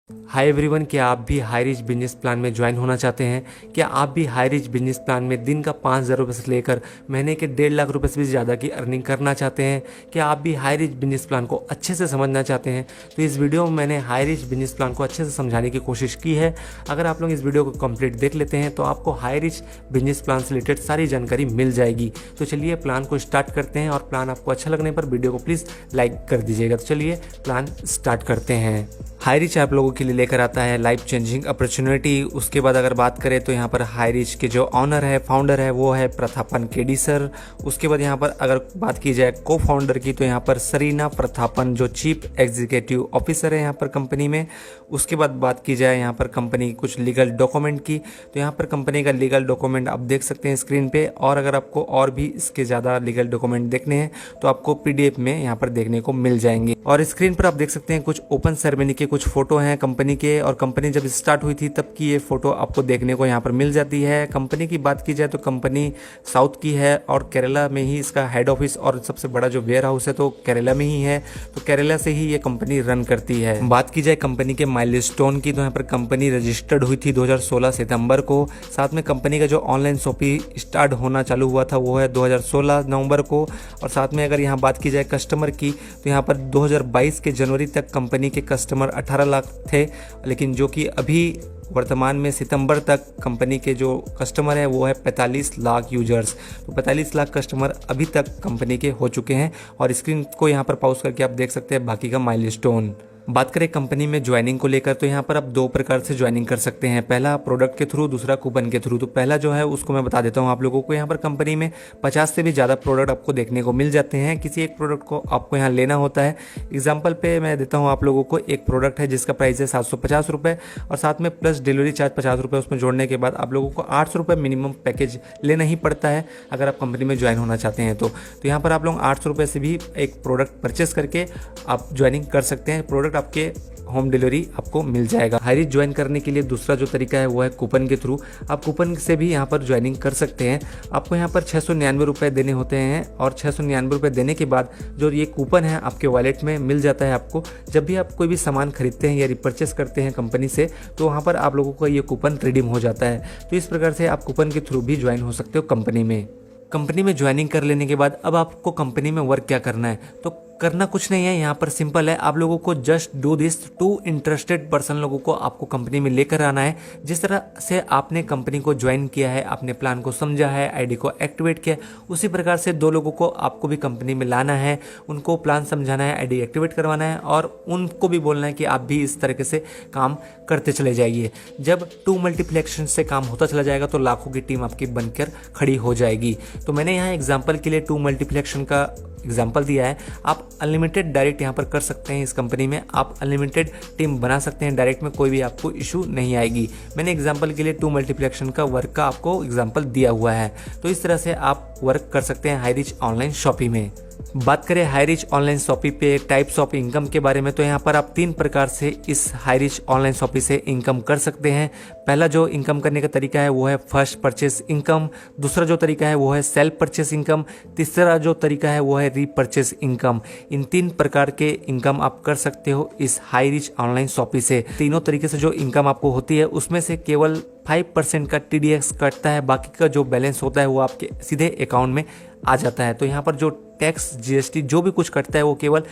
Hi everyone, क्या आप भी हाई रिच बिजनेस प्लान में ज्वाइन होना चाहते हैं? क्या आप भी हाई रिच बिजनेस प्लान में दिन का 5,000 रुपये से लेकर महीने के 1.5 लाख रुपये से भी ज़्यादा की अर्निंग करना चाहते हैं? क्या आप भी हाई रिच बिजनेस प्लान को अच्छे से समझना चाहते हैं? तो इस वीडियो में मैंने हाई रिच बिजनेस प्लान को अच्छे से समझाने की कोशिश की है। अगर आप लोग इस वीडियो को कंप्लीट देख लेते हैं तो आपको हाई रिच बिजनेस प्लान से रिलेटेड सारी जानकारी मिल जाएगी। तो चलिए प्लान को स्टार्ट करते हैं, और प्लान आपको अच्छा लगने पर वीडियो को प्लीज़ लाइक कर दीजिएगा। तो चलिए प्लान स्टार्ट करते हैं। हाई रिच आप लोगों के लिए लेकर आता है लाइफ चेंजिंग अपॉर्चुनिटी। उसके बाद अगर बात करें तो यहाँ पर हाई रिच के जो ऑनर है, फाउंडर है, वो है प्रथापन केडी सर। उसके बाद यहाँ पर अगर बात की जाए को फाउंडर की तो यहाँ पर सरीना प्रथापन जो चीफ एग्जीक्यूटिव ऑफिसर है यहाँ पर कंपनी में। उसके बाद बात की जाए यहाँ पर कंपनी की कुछ लीगल डॉक्यूमेंट की, तो यहाँ पर कंपनी का लीगल डॉक्यूमेंट आप देख सकते हैं स्क्रीन पे। और अगर आपको और भी इसके ज़्यादा लीगल डॉक्यूमेंट देखने हैं तो आपको PDF में यहाँ पर देखने को मिल जाएंगे। और स्क्रीन पर आप देख सकते हैं कुछ ओपन सेरेमनी के कुछ फोटो हैं कंपनी के, और कंपनी जब स्टार्ट हुई थी तब की ये फोटो आपको देखने को यहाँ पर मिल जाती है। कंपनी की बात की जाए तो कंपनी साउथ की है और केरला में ही इसका हेड ऑफिस और सबसे बड़ा जो वेयर हाउस है तो केरला में ही है। तो केरला से ही ये कंपनी रन करती है। बात की जाए कंपनी के माइलस्टोन की तो यहाँ पर कंपनी रजिस्टर्ड हुई थी 2016 सितंबर को। साथ में कंपनी का जो ऑनलाइन शॉपिंग स्टार्ट होना चालू हुआ था वो है 2016 नवंबर को। और साथ में अगर यहाँ बात की जाए कस्टमर की तो यहाँ पर 2022 के जनवरी तक कंपनी के कस्टमर 18 लाख थे, लेकिन जो कि अभी वर्तमान में सितंबर तक कंपनी के जो कस्टमर है वो है 45 लाख यूजर्स। तो 45 लाख कस्टमर अभी तक कंपनी के हो चुके हैं। और स्क्रीन को यहाँ पर पॉज करके आप देख सकते हैं बाकी का माइलस्टोन। बात करें कंपनी में ज्वाइनिंग को लेकर तो यहाँ पर आप 2 प्रकार से ज्वाइनिंग कर सकते हैं। पहला प्रोडक्ट के थ्रू, दूसरा कूपन के थ्रू। तो पहला जो है उसको मैं बता देता हूँ आप लोगों को। यहाँ पर कंपनी में 50 से भी ज़्यादा प्रोडक्ट आपको देखने को मिल जाते हैं। किसी एक प्रोडक्ट को आपको यहाँ लेना होता है। एग्जाम्पल पे मैं देता हूँ आप लोगों को। एक प्रोडक्ट है जिसका प्राइस है 750 रुपये, और साथ में प्लस डिलीवरी चार्ज 50 रुपये उसमें जोड़ने के बाद आप लोगों को 800 रुपये मिनिमम पैकेज लेना ही पड़ता है अगर आप कंपनी में ज्वाइन होना चाहते हैं। तो यहाँ पर आप लोग 800 रुपये से भी एक प्रोडक्ट परचेस करके आप ज्वाइनिंग कर सकते हैं। प्रोडक्ट आपके होम डिलीवरी आपको मिल जाएगा। हाई रिच ज्वाइन करने के लिए दूसरा जो तरीका है वो है कूपन के थ्रू। आप कूपन से भी यहाँ पर ज्वाइनिंग कर सकते हैं। आपको यहाँ पर 699 रुपये देने होते हैं, और 699 रुपये देने के बाद जो ये कूपन है आपके वॉलेट में मिल जाता है आपको। जब भी आप कोई भी सामान खरीदते हैं या रिपर्चेस करते हैं कंपनी से तो वहाँ पर आप लोगों को ये कूपन रिडीम हो जाता है। तो इस प्रकार से आप कूपन के थ्रू भी ज्वाइन हो सकते हो कंपनी में। कंपनी में ज्वाइनिंग कर लेने के बाद अब आपको कंपनी में वर्क क्या करना है? तो करना कुछ नहीं है, यहाँ पर सिंपल है। आप लोगों को just do this 2 interested person लोगों को आपको कंपनी में लेकर आना है। जिस तरह से आपने कंपनी को ज्वाइन किया है, आपने प्लान को समझा है, आईडी को एक्टिवेट किया, उसी प्रकार से 2 लोगों को आपको भी कंपनी में लाना है। उनको प्लान समझाना है, आईडी एक्टिवेट करवाना है, और उनको भी बोलना है कि आप भी इस तरीके से काम करते चले जाइए। जब 2 मल्टीप्लेक्शन से काम होता चला जाएगा तो लाखों की टीम आपकी बनकर खड़ी हो जाएगी। तो मैंने यहाँ एग्जाम्पल के लिए 2 मल्टीप्लेक्शन का एग्जाम्पल दिया है। आप अनलिमिटेड डायरेक्ट यहाँ पर कर सकते हैं। इस कंपनी में आप अनलिमिटेड टीम बना सकते हैं डायरेक्ट में, कोई भी आपको इशू नहीं आएगी। मैंने एग्जाम्पल के लिए 2 मल्टीप्लेक्शन का वर्क का आपको एग्जाम्पल दिया हुआ है। तो इस तरह से आप वर्क कर सकते हैं हाई रिच ऑनलाइन शॉपिंग में। बात करें हाई रिच ऑनलाइन शॉपिंग पे टाइप्स ऑफ इनकम के बारे में तो यहाँ पर आप 3 प्रकार से इस हाई रिच ऑनलाइन शॉपिंग से इनकम कर सकते हैं। पहला जो इनकम करने का तरीका है वो है फर्स्ट परचेस इनकम, दूसरा जो तरीका है वो है सेल्फ परचेस इनकम, तीसरा जो तरीका है वो है रीपरचेस इनकम। इन 3 प्रकार के इनकम आप कर सकते हो इस हाई रिच ऑनलाइन शॉपिंग से। तीनों तरीके से जो इनकम आपको होती है उसमें से केवल 5% का TDS कटता है, बाकी का जो बैलेंस होता है वो आपके सीधे अकाउंट में आ जाता है। तो यहाँ पर जो टैक्स GST जो भी कुछ कटता है वो केवल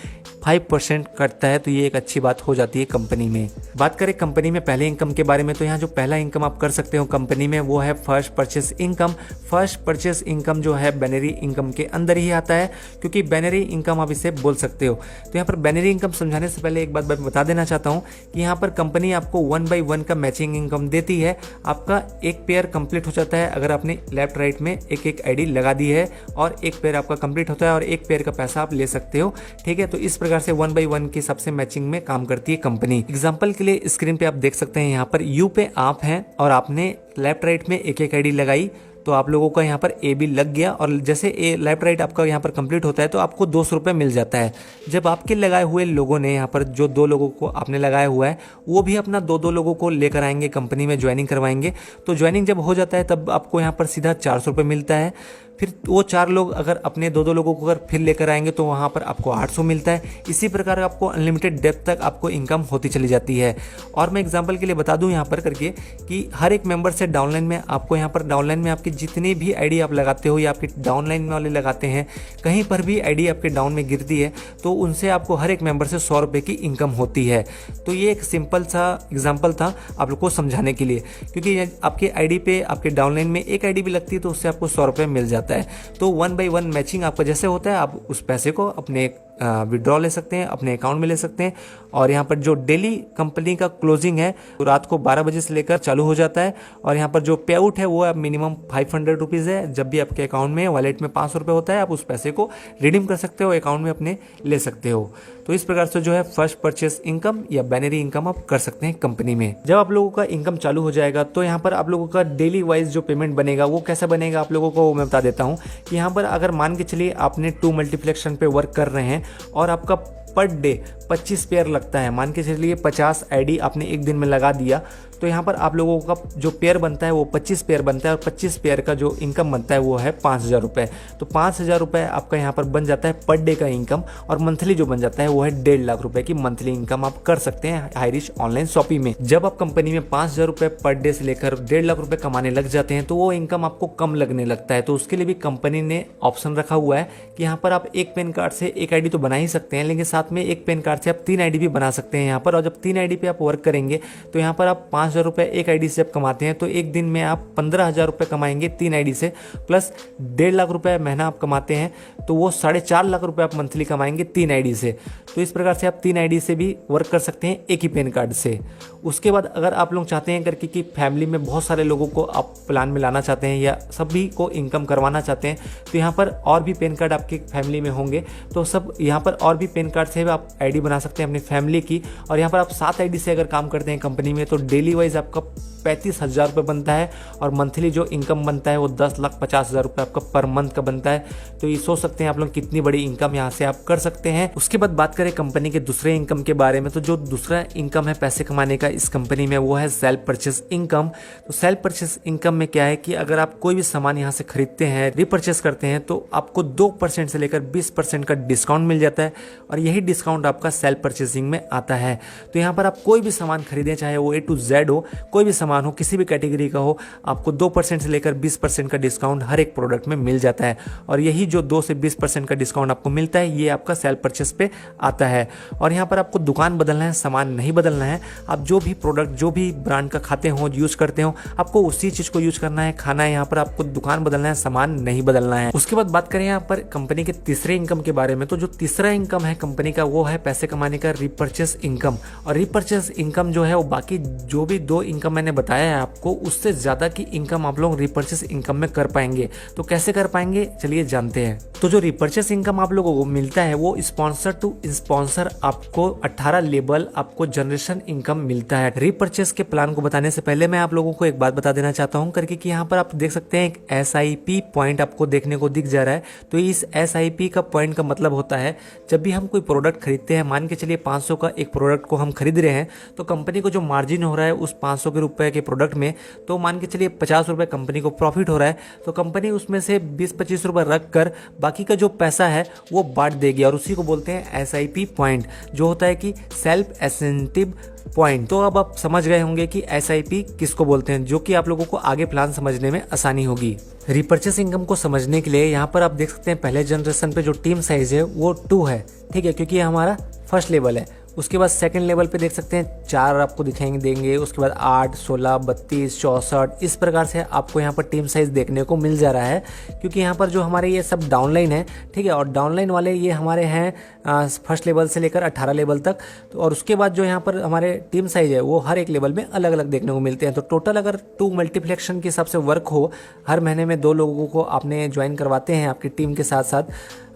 5% कटता है। तो ये एक अच्छी बात हो जाती है कंपनी में। बात करें कंपनी में पहले इनकम के बारे में तो यहाँ जो पहला इनकम आप कर सकते हो कंपनी में वो है first purchase income. First purchase income जो है बैनरी इनकम के अंदर ही आता है, क्योंकि बैनरी इनकम आप इसे बोल सकते हो। तो यहाँ पर बैनरी इनकम समझाने से पहले एक बात मैं बता देना चाहता हूँ कि यहाँ पर कंपनी आपको 1 by 1 का मैचिंग इनकम देती है। आपका एक पेयर कंप्लीट हो जाता है अगर आपने लेफ्ट राइट में एक आईडी लगा दी है, और एक पेयर आपका कंप्लीट होता है और एक पेयर का पैसा आप ले सकते हो। ठीक है, तो इस प्रकार से 1 by 1 के हिसाब से मैचिंग में काम करती है कंपनी। एग्जांपल के लिए स्क्रीन पे आप देख सकते हैं यहाँ पर यू पे आप हैं और आपने लेफ्ट राइट में एक आईडी लगाई तो आप लोगों का यहाँ पर ए भी लग गया, और जैसे ए लेफ्ट राइट आपका यहाँ पर कंप्लीट होता है तो आपको 200 रुपये मिल जाता है। जब आपके लगाए हुए लोगों ने यहाँ पर जो 2 लोगों को आपने लगाया हुआ है वो भी अपना 2 लोगों को लेकर आएंगे कंपनी में ज्वाइनिंग करवाएंगे। तो ज्वाइनिंग जब हो जाता है तब आपको यहाँ पर सीधा 400 रुपये मिलता है। फिर वो 4 लोग अगर अपने 2-2 लोगों को अगर फिर लेकर आएंगे तो वहाँ पर आपको 800 मिलता है। इसी प्रकार आपको अनलिमिटेड डेप्थ तक आपको इनकम होती चली जाती है। और मैं एग्जांपल के लिए बता दूं यहाँ पर करके कि हर एक मेंबर से डाउनलाइन में आपको यहाँ पर डाउनलाइन में आपकी जितनी भी आईडी आप लगाते हो या आपके डाउनलाइन वाले लगाते हैं, कहीं पर भी आईडी आपके डाउन में गिरती है तो उनसे आपको हर एक मेंबर से 100 रुपये की इनकम होती है। तो ये एक सिंपल सा एग्जाम्पल था आप लोग को समझाने के लिए, क्योंकि आपके आईडी पे आपके डाउनलाइन में एक आईडी भी लगती है तो उससे आपको 100 रुपये मिल जाता है। तो 1 by 1 मैचिंग आपका जैसे होता है, आप उस पैसे को अपने विड्रॉ ले सकते हैं, अपने अकाउंट में ले सकते हैं। और यहाँ पर जो डेली कंपनी का क्लोजिंग है वो रात को 12 बजे से लेकर चालू हो जाता है। और यहाँ पर जो पे आउट है वो मिनिमम 500 रुपीज़ है। जब भी आपके अकाउंट में वॉलेट में 500 रुपये होता है, आप उस पैसे को रिडीम कर सकते हो, अकाउंट में अपने ले सकते हो। तो इस प्रकार से जो है फर्स्ट परचेस इनकम या बैनरी इनकम आप कर सकते हैं कंपनी में। जब आप लोगों का इनकम चालू हो जाएगा तो यहाँ पर आप लोगों का डेली वाइज जो पेमेंट बनेगा वो कैसा बनेगा आप लोगों को मैं बता देता हूँ। कि यहाँ पर अगर मान के चलिए आपने 2 मल्टीप्लेक्शन पे वर्क कर रहे हैं और आपका पर डे 25 पेयर लगता है, मान के चलिए 50 आईडी आपने एक दिन में लगा दिया, तो यहाँ पर आप लोगों का जो पेयर बनता है वो 25 पेयर बनता है और 25 पेयर का जो इनकम बनता है वो है 5,000 रुपये। तो 5,000 रुपये आपका यहाँ पर बन जाता है पर डे का इनकम। और मंथली जो बन जाता है वो है 1.5 लाख रुपए की मंथली इनकम आप कर सकते हैं हाईरिच ऑनलाइन शॉपिंग में। जब आप कंपनी में 5,000 रुपये पर डे से लेकर 1.5 लाख रुपए कमाने लग जाते हैं तो वो इनकम आपको कम लगने लगता है। तो उसके लिए भी कंपनी ने ऑप्शन रखा हुआ है कि यहाँ पर आप एक पैन कार्ड से एक आईडी तो बना ही सकते हैं, लेकिन साथ में एक पैन कार्ड से आप 3 आईडी भी बना सकते हैं यहाँ पर। और जब 3 आईडी पे आप वर्क करेंगे तो यहाँ पर आप 5,000 रुपये एक आईडी से आप कमाते हैं तो एक दिन में आप 15,000 रुपये कमाएंगे 3 आईडी से, प्लस 1.5 लाख रुपये महीना आप कमाते हैं तो वो 4.5 लाख रुपये आप मंथली कमाएंगे 3 आईडी से। तो इस प्रकार से आप 3 आईडी से भी वर्क कर सकते हैं एक ही पैन कार्ड से। उसके बाद अगर आप लोग चाहते हैं करके कि फैमिली में बहुत सारे लोगों को आप प्लान में लाना चाहते हैं या सभी को इनकम करवाना चाहते हैं तो यहाँ पर और भी पैन कार्ड आपकी फैमिली में होंगे तो सब यहाँ पर और भी पैन कार्ड से आप आईडी बना सकते हैं अपनी फैमिली की। और यहाँ पर आप 7 आईडी से अगर काम करते हैं कंपनी में तो डेली वाइज आपका 35,000 रुपये बनता है और मंथली जो इनकम बनता है वो 10,50,000 रुपये आपका पर मंथ का बनता है। तो ये सोच सकते हैं आप लोग कितनी बड़ी इनकम यहाँ से आप कर सकते हैं। उसके बाद बात करें कंपनी के दूसरे इनकम के बारे में, तो जो दूसरा इनकम है पैसे कमाने का इस कंपनी में वो है सेल्फ परचेस इनकम। तो सेल्फ परचेस इनकम में क्या है कि अगर आप कोई भी सामान यहाँ से खरीदते हैं, रिपर्चेस करते हैं तो आपको 2% से लेकर 20% का डिस्काउंट मिल जाता है और यही डिस्काउंट आपका सेल्फ परचेसिंग में आता है। तो यहाँ पर आप कोई भी सामान खरीदें, चाहे वो A to Z हो, कोई भी सामान हो, किसी भी कैटेगरी का हो, आपको 2% से लेकर 20% का डिस्काउंट हर एक प्रोडक्ट में मिल जाता है। और यही जो 2 से 20% का डिस्काउंट आपको मिलता है ये आपका सेल्फ परचेस पे आता है। और यहाँ पर आपको दुकान बदलना है, सामान नहीं बदलना है। आप जो भी प्रोडक्ट जो भी ब्रांड का खाते हो, यूज करते हो, आपको उसी चीज को यूज करना है, खाना है। यहाँ पर आपको दुकान बदलना है, सामान नहीं बदलना है। उसके बाद बात करें यहाँ पर कंपनी के तीसरे इनकम के बारे में, तो जो तीसरा इनकम है कंपनी का वो है पैसे कमाने का रिपर्चेस इनकम। और रिपर्चेस इनकम जो है वो बाकी जो भी 2 इनकम मैंने बताया है आपको, उससे ज्यादा की इनकम आप लोग रिपर्चेस इनकम में कर पाएंगे। तो कैसे कर पाएंगे चलिए जानते हैं। तो जो रिपर्चेस इनकम आप लोगों को मिलता है वो स्पॉन्सर टू स्पॉन्सर आपको 18 लेवल आपको जनरेशन इनकम मिलता है। रिपर्चेस के प्लान को बताने से पहले मैं आप लोगों को एक बात बता देना चाहता हूं करके कि यहाँ पर आप देख सकते हैं एक SIP पॉइंट आपको देखने को दिख जा रहा है। तो इस SIP का पॉइंट का मतलब होता है जब भी हम कोई प्रोडक्ट खरीदते हैं, मान के चलिए 500 का एक प्रोडक्ट को हम खरीद रहे हैं तो कंपनी को जो मार्जिन हो रहा है उस 500 के रुपए के प्रोडक्ट में, तो मान के चलिए 50 रुपए कंपनी को प्रॉफिट हो रहा है तो कंपनी उसमें से 20-25 रुपए रख कर बाकी का जो पैसा है वो बांट देगी। और उसी को बोलते हैं SIP पॉइंट, जो होता है कि सेल्फ इंसेंटिव पॉइंट। तो अब आप समझ गए होंगे कि SIP किसको बोलते हैं, जो कि आप लोगों को आगे प्लान समझने में आसानी होगी। रिपर्चेस इनकम को समझने के लिए यहाँ पर आप देख सकते हैं पहले जनरेशन पे जो टीम साइज है वो 2 है, ठीक है, क्योंकि ये हमारा फर्स्ट लेवल है। उसके बाद सेकंड लेवल पे देख सकते हैं 4 आपको दिखाएंगे देंगे। उसके बाद 8, 16, 32, 64 इस प्रकार से आपको यहाँ पर टीम साइज देखने को मिल जा रहा है, क्योंकि यहाँ पर जो हमारे ये सब डाउनलाइन है, ठीक है, और डाउनलाइन वाले ये हमारे हैं फर्स्ट लेवल से लेकर 18 लेवल तक। तो और उसके बाद जो यहाँ पर हमारे टीम साइज है वो हर एक लेवल में अलग अलग देखने को मिलते हैं। तो टोटल अगर 2 मल्टीप्लेक्शन के हिसाब से वर्क हो, हर महीने में 2 लोगों को आपने ज्वाइन करवाते हैं आपकी टीम के साथ साथ,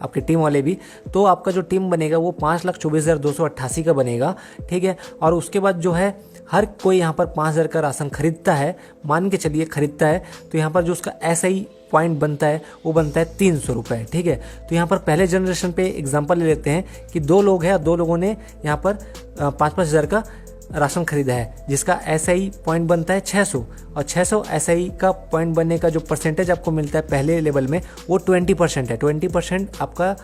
आपकी टीम वाले भी, तो आपका जो टीम बनेगा वो 5,24,288 का बनेगा, ठीक है। और उसके बाद जो है हर कोई यहाँ पर 5,000 का राशन खरीदता है, मान के चलिए खरीदता है, तो यहाँ पर जो उसका SI पॉइंट बनता है वो बनता है 300 रुपये, ठीक है। तो यहाँ पर पहले जनरेशन पे एग्जांपल ले लेते हैं कि 2 लोग हैं, 2 लोगों ने यहाँ पर 5,000 का राशन खरीदा है जिसका SI पॉइंट बनता है 600, और 600 SI का पॉइंट बनने का जो परसेंटेज आपको मिलता है पहले लेवल में वो 20% है। 20% आपका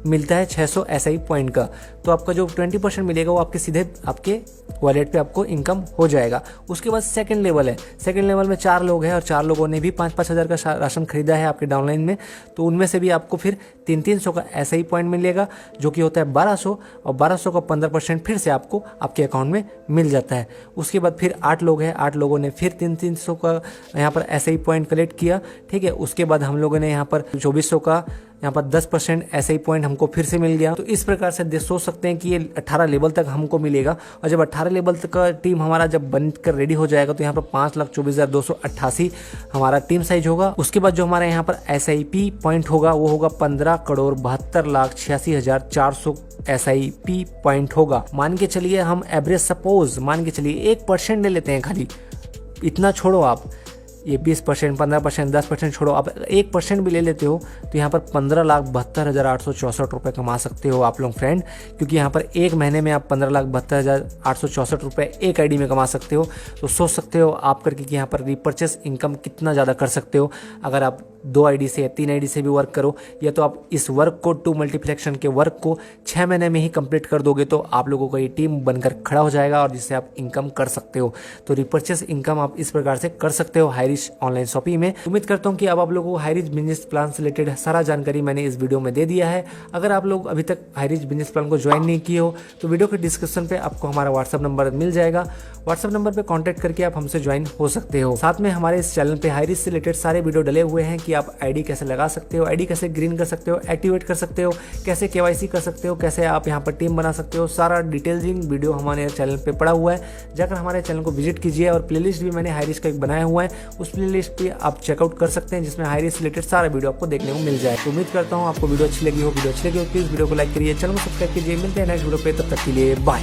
मिलता है 600 SI पॉइंट का। तो आपका जो 20% मिलेगा वो आपके सीधे आपके वॉलेट पे आपको इनकम हो जाएगा। उसके बाद सेकंड लेवल है। सेकंड लेवल में 4 लोग हैं और 4 लोगों ने भी 5-5 हज़ार का राशन खरीदा है आपके डाउनलाइन में। तो उनमें से भी आपको फिर 300 का SI पॉइंट मिलेगा जो कि होता है 1200, और 1200 का 15% फिर से आपको आपके अकाउंट में मिल जाता है। उसके बाद फिर 8 लोग हैं, 8 लोगों ने फिर 300 का यहाँ पर SI पॉइंट कलेक्ट किया, ठीक है। उसके बाद हम लोगों ने यहाँ पर 2400 का यहाँ पर 10% SI पॉइंट हमको फिर से मिल गया। तो इस प्रकार से सोच सकते हैं कि ये 18 लेवल तक हमको मिलेगा, और जब 18 लेवल तक का टीम हमारा जब बनकर रेडी हो जाएगा तो यहाँ पर 5,24,288 हमारा टीम साइज होगा। उसके बाद जो हमारा यहाँ पर SIP पॉइंट होगा वो होगा 15,72,86,400 SIP पॉइंट होगा। मान के चलिए हम एवरेज सपोज मान के चलिए 1% ले लेते हैं खाली, इतना छोड़ो आप, ये 20%, 15%, 10% छोड़ो, आप 1% भी ले लेते हो तो यहाँ पर 15,72,864 रुपये कमा सकते हो आप लोग फ्रेंड। क्योंकि यहाँ पर एक महीने में आप 15,72,864 रुपये एक आईडी में कमा सकते हो। तो सोच सकते हो आप करके कि यहाँ पर रिपर्चेस इनकम कितना ज़्यादा कर सकते हो अगर आप 2 आईडी से या 3 आईडी से भी वर्क करो, या तो आप इस वर्क को 2 मल्टीप्लेक्शन के वर्क को 6 महीने में ही कंप्लीट कर दोगे तो आप लोगों का ये टीम बनकर खड़ा हो जाएगा और जिससे आप इनकम कर सकते हो। तो रिपर्चेस इनकम आप इस प्रकार से कर सकते हो हाईरिच ऑनलाइन शॉपिंग में। उम्मीद करता हूँ कि अब आप लोगों को हाईरिच बिजनेस प्लान से रिलेटेड सारा जानकारी मैंने इस वीडियो में दे दिया है। अगर आप लोग अभी तक हाईरिच बिजनेस प्लान को ज्वाइन नहीं किए हो तो वीडियो के डिस्क्रिप्शन पे आपको हमारा व्हाट्सअप नंबर मिल जाएगा। व्हाट्सअप नंबर पे कांटेक्ट करके आप हमसे ज्वाइन हो सकते हो। साथ में हमारे इस चैनल पे हाईरिच से रिलेटेड सारे वीडियो डले हुए हैं कि आप आईडी कैसे लगा सकते हो, आईडी कैसे ग्रीन कर सकते हो, एक्टिवेट कर सकते हो, कैसे KYC कर सकते हो, कैसे आप यहाँ पर टीम बना सकते हो, सारा डिटेलिंग वीडियो हमारे चैनल पे पड़ा हुआ है। जाकर हमारे चैनल को विजिट कीजिए, और प्लेलिस्ट भी मैंने हाईरिच का एक बनाया हुआ है, उस प्लेलिस्ट पे आप चेकआउट कर सकते हैं जिसमें हाईरिच से रिलेटेड सारा वीडियो आपको देखने को मिल जाए। तो उम्मीद करता हूँ आपको वीडियो अच्छी लगी हो। वीडियो अच्छी लगी हो प्लीज वीडियो को लाइक करिए, चैनल को सब्सक्राइब कीजिए। मिलते हैं नेक्स्ट वीडियो पे, तब तक के लिए बाय।